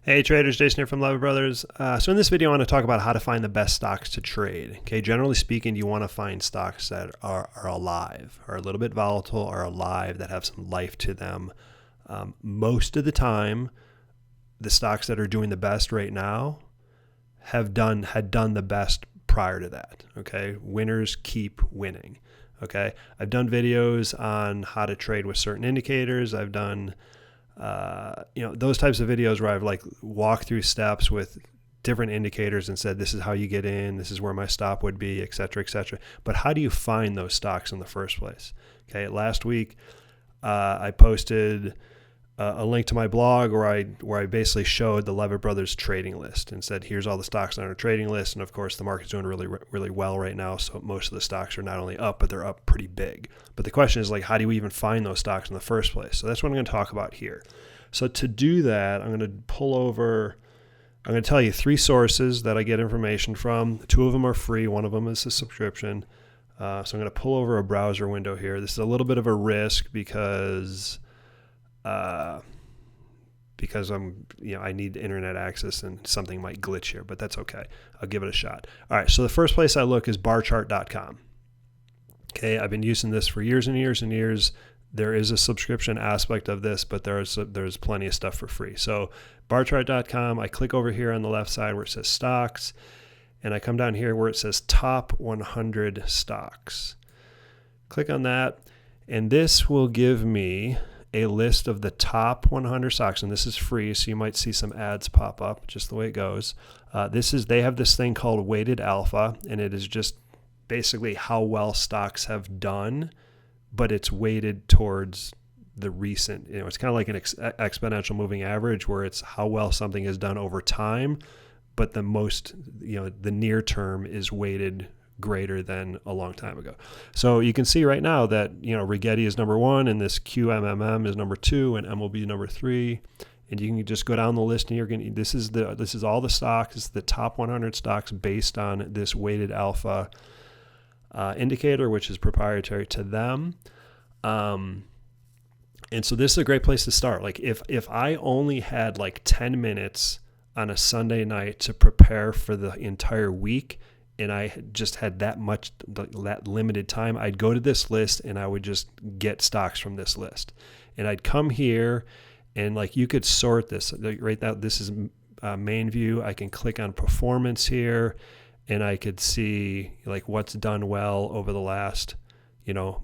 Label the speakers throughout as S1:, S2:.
S1: Hey traders, Jason here from Lever Brothers. So in this video, I want to talk about how to find the best stocks to trade. Okay, generally speaking, you want to find stocks that are alive, are a little bit volatile, are alive, that have some life to them. Most of the time, the stocks that are doing the best right now had done the best prior to that. Okay, winners keep winning. Okay, I've done videos on how to trade with certain indicators. I've done those types of videos where I've like walked through steps with different indicators and said, this is how you get in, this is where my stop would be, et cetera, et cetera. But how do you find those stocks in the first place? Okay. Last week, I posted a link to my blog where I basically showed the Lever Brothers trading list and said, here's all the stocks on our trading list. And of course, the market's doing really, really well right now. So most of the stocks are not only up, but they're up pretty big. But the question is, like, how do you even find those stocks in the first place? So that's what I'm going to talk about here. So to do that, I'm going to tell you 3 sources that I get information from. 2 of them are free. 1 of them is a subscription. So I'm going to pull over a browser window here. This is a little bit of a risk because I need internet access and something might glitch here, but that's okay. I'll give it a shot. All right. So the first place I look is barchart.com. Okay. I've been using this for years and years and years. There is a subscription aspect of this, but there's plenty of stuff for free. So barchart.com, I click over here on the left side where it says stocks, and I come down here where it says top 100 stocks. Click on that, and this will give me a list of the top 100 stocks, and this is free, so you might see some ads pop up, just the way it goes. They have this thing called weighted alpha, and it is just basically how well stocks have done, but it's weighted towards the recent. It's kind of like an exponential moving average, where it's how well something has done over time, but the near term is weighted greater than a long time ago. So you can see right now that, Rigetti is number 1, and this QMMM is number 2, and MLB number 3. And you can just go down the list, and this is all the stocks. It's the top 100 stocks based on this weighted alpha indicator, which is proprietary to them. And so this is a great place to start. Like if I only had like 10 minutes on a Sunday night to prepare for the entire week, and I just had that limited time, I'd go to this list and I would just get stocks from this list. And I'd come here, and like you could sort this right now. This is main view. I can click on performance here, and I could see like what's done well over the last,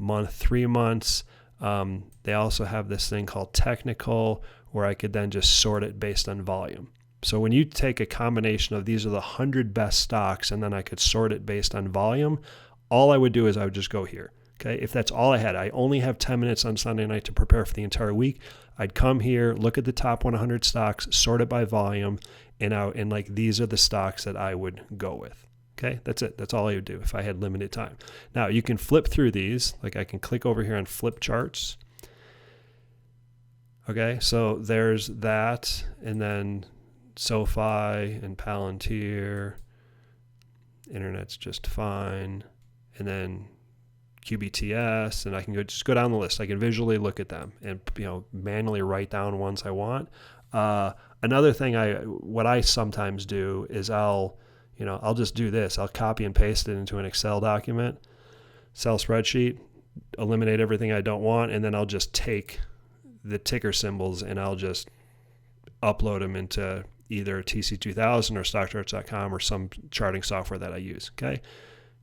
S1: month, 3 months. They also have this thing called technical, where I could then just sort it based on volume. So when you take a combination of these are the 100 best stocks, and then I could sort it based on volume, all I would do is I would just go here. Okay. If that's all I had, I only have 10 minutes on Sunday night to prepare for the entire week. I'd come here, look at the top 100 stocks, sort it by volume, and like these are the stocks that I would go with. Okay, that's it. That's all I would do if I had limited time. Now you can flip through these. Like I can click over here on flip charts. Okay, so there's that, and then SoFi and Palantir. Internet's just fine, and then QBTS, and I can just go down the list. I can visually look at them and manually write down ones I want. Another thing what I sometimes do is I'll just do this. I'll copy and paste it into an Excel document, Excel spreadsheet, eliminate everything I don't want, and then I'll just take the ticker symbols and I'll just upload them into either TC2000 or stockcharts.com or some charting software that I use. Okay.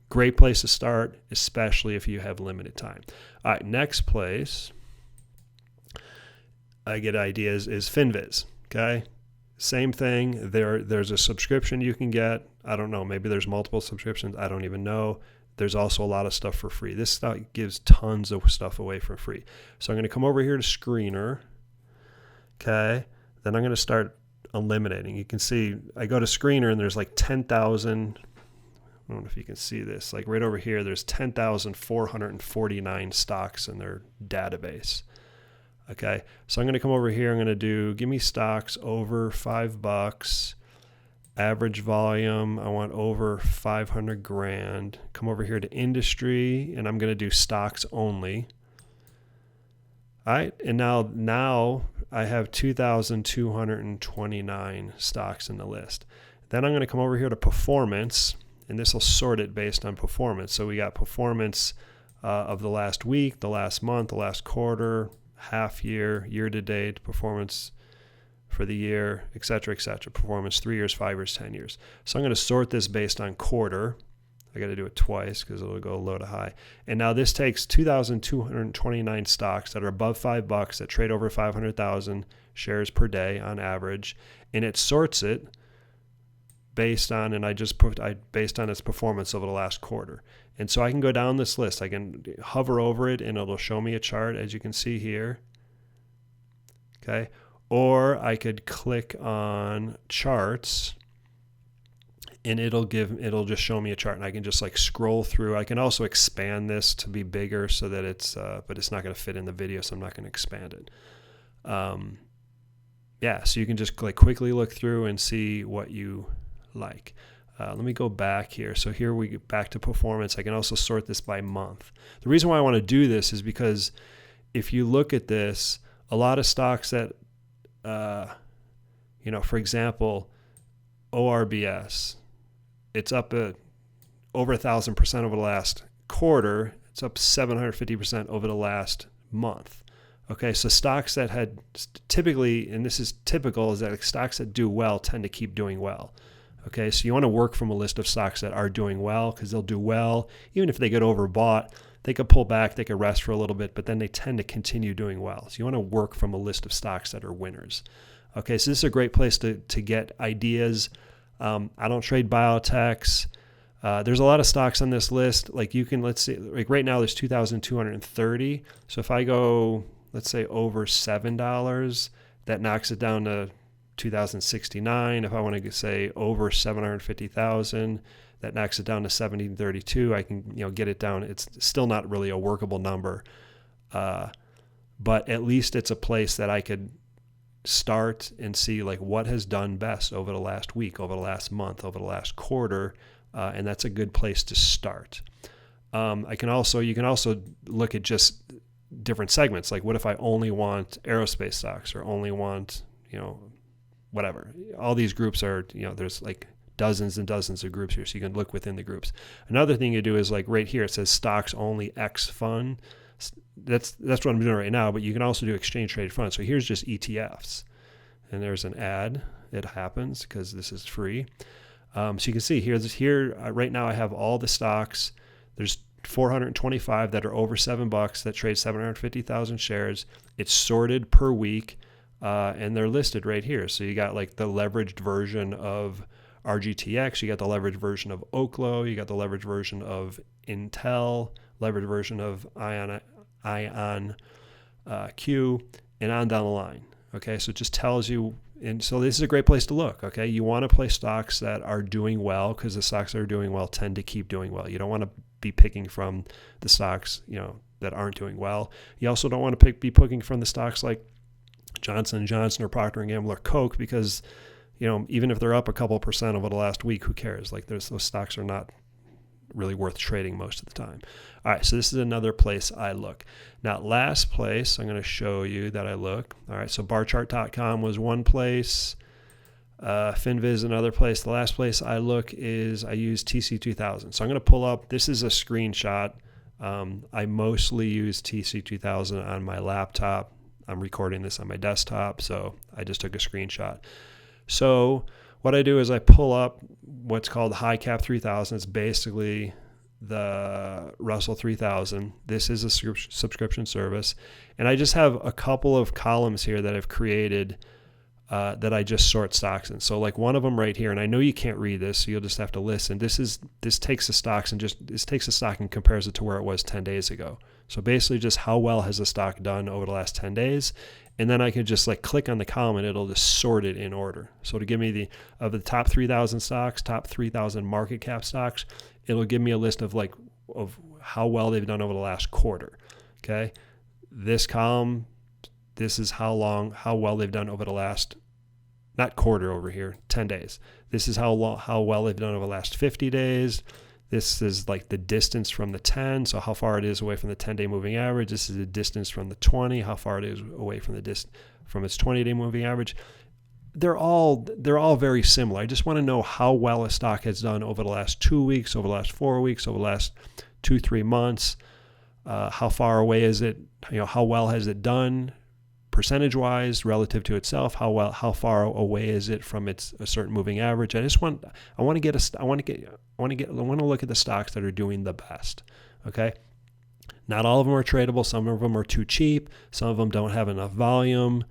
S1: Great place to start, especially if you have limited time. All right. Next place I get ideas is FinViz. Okay. Same thing. There's a subscription you can get. I don't know. Maybe there's multiple subscriptions. I don't even know. There's also a lot of stuff for free. This stuff gives tons of stuff away for free. So I'm going to come over here to Screener. Okay. Then I'm going to start eliminating. You can see I go to Screener and there's like 10,000. I don't know if you can see this. Like right over here, there's 10,449 stocks in their database. Okay, so I'm going to come over here. I'm going to give me stocks over $5, average volume. I want over 500 grand. Come over here to industry, and I'm going to do stocks only. All right, and now I have 2,229 stocks in the list. Then I'm going to come over here to performance, and this will sort it based on performance. So we got performance of the last week, the last month, the last quarter, half year, year to date, performance for the year, et cetera, performance 3 years, 5 years, 10 years. So I'm going to sort this based on quarter. I got to do it twice because it'll go low to high. And now this takes 2,229 stocks that are above $5 that trade over 500,000 shares per day on average, and it sorts it based on, and based on its performance over the last quarter. And so I can go down this list. I can hover over it, and it'll show me a chart, as you can see here. Okay, or I could click on charts, and it'll just show me a chart, and I can just like scroll through. I can also expand this to be bigger so that it's, but it's not going to fit in the video, so I'm not going to expand it. Yeah, so you can just like quickly look through and see what you like. Let me go back here. So here we get back to performance. I can also sort this by month. The reason why I want to do this is because if you look at this, a lot of stocks that, for example, ORBS, it's up over 1,000% over the last quarter. It's up 750% over the last month. Okay, so stocks that had typically, and this is typical, is that stocks that do well tend to keep doing well. Okay, so you want to work from a list of stocks that are doing well, because they'll do well. Even if they get overbought, they could pull back, they could rest for a little bit, but then they tend to continue doing well. So you want to work from a list of stocks that are winners. Okay, so this is a great place to get ideas. I don't trade biotechs. There's a lot of stocks on this list. Like let's see, like right now there's 2,230. So if I go, let's say over $7, that knocks it down to 2,069. If I want to say over 750,000, that knocks it down to 1,732. I can get it down. It's still not really a workable number, but at least it's a place that I could start and see like what has done best over the last week, over the last month, over the last quarter, and that's a good place to start. You can also look at just different segments. Like what if I only want aerospace stocks, or only want whatever. All these groups are, there's like dozens and dozens of groups here, so you can look within the groups. Another thing you do is like right here it says stocks only X fund. That's what I'm doing right now, but you can also do exchange traded funds. So here's just ETFs, and there's an ad. It happens because this is free. So you can see here right now I have all the stocks. There's 425 that are over $7 that trade 750,000 shares. It's sorted per week, and they're listed right here. So you got like the leveraged version of RGTX, you got the leveraged version of Oklo, you got the leveraged version of Intel, leveraged version of IonQ, and on down the line. Okay, so it just tells you, and so this is a great place to look. Okay, you want to play stocks that are doing well, because the stocks that are doing well tend to keep doing well. You don't want to be picking from the stocks that aren't doing well. You also don't want to be picking from the stocks like Johnson & Johnson or Procter & Gamble or Coke, because even if they're up a couple percent over the last week, who cares? Like those stocks are not really worth trading most of the time. All right, so this is another place I look. Now, last place I'm going to show you that I look. All right, so barchart.com was one place. FinViz another place. The last place I look is I use TC2000. So I'm going to pull up. This is a screenshot. I mostly use TC2000 on my laptop. I'm recording this on my desktop, so I just took a screenshot. So what I do is I pull up what's called High Cap 3000. It's basically the Russell 3000. This is a subscription service. And I just have a couple of columns here that I've created that I just sort stocks in. So like one of them right here, and I know you can't read this, so you'll just have to listen. This takes the stocks and takes the stock and compares it to where it was 10 days ago. So basically just how well has the stock done over the last 10 days. And then I can just like click on the column and it'll just sort it in order. So to give me of the top 3,000 stocks, top 3,000 market cap stocks, it'll give me a list of how well they've done over the last quarter. Okay. This column, this is how well they've done over the last, not quarter over here, 10 days. This is how well they've done over the last 50 days. This is like the distance from the 10, so how far it is away from the 10-day moving average. This is the distance from the 20, how far it is away from from its 20-day moving average. They're all very similar. I just want to know how well a stock has done over the last 2 weeks, over the last 4 weeks, over the last 2-3 months. How far away is it? How well has it done percentage-wise relative to itself? How far away is it from a certain moving average? I want to look at the stocks that are doing the best. Okay. Not all of them are tradable. Some of them are too cheap. Some of them don't have enough volume.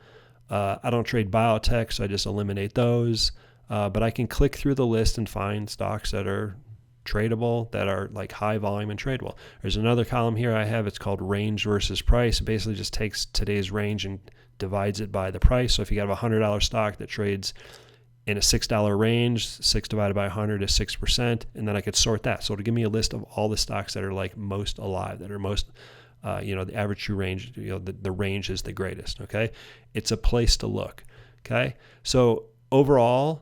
S1: I don't trade biotech, so I just eliminate those. But I can click through the list and find stocks that are tradable, that are like high volume and tradable. There's another column here I have. It's called range versus price. It basically just takes today's range and divides it by the price. So if you got a $100 stock that trades in a $6 range, 6 divided by 100 is 6%, and then I could sort that. So it'll give me a list of all the stocks that are like most alive, that are most, the average true range, the range is the greatest. Okay, it's a place to look. Okay, so overall,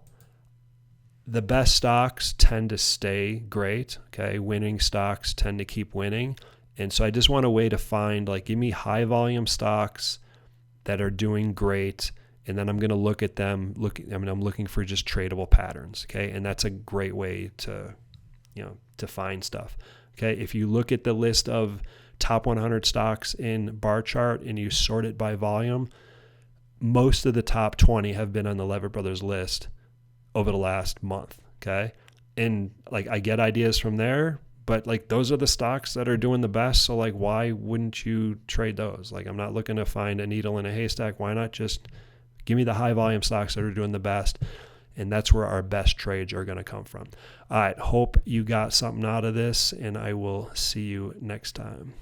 S1: the best stocks tend to stay great. Okay, winning stocks tend to keep winning, and so I just want a way to find, like, give me high volume stocks that are doing great, and then I'm going to look at them. I'm looking for just tradable patterns. Okay, and that's a great way to find stuff. Okay, if you look at the list of top 100 stocks in bar chart and you sort it by volume, most of the top 20 have been on the Levitt Brothers list over the last month. Okay, and like I get ideas from there, but like those are the stocks that are doing the best. So like, why wouldn't you trade those? Like, I'm not looking to find a needle in a haystack. Why not just give me the high volume stocks that are doing the best? And that's where our best trades are going to come from. All right, hope you got something out of this, and I will see you next time.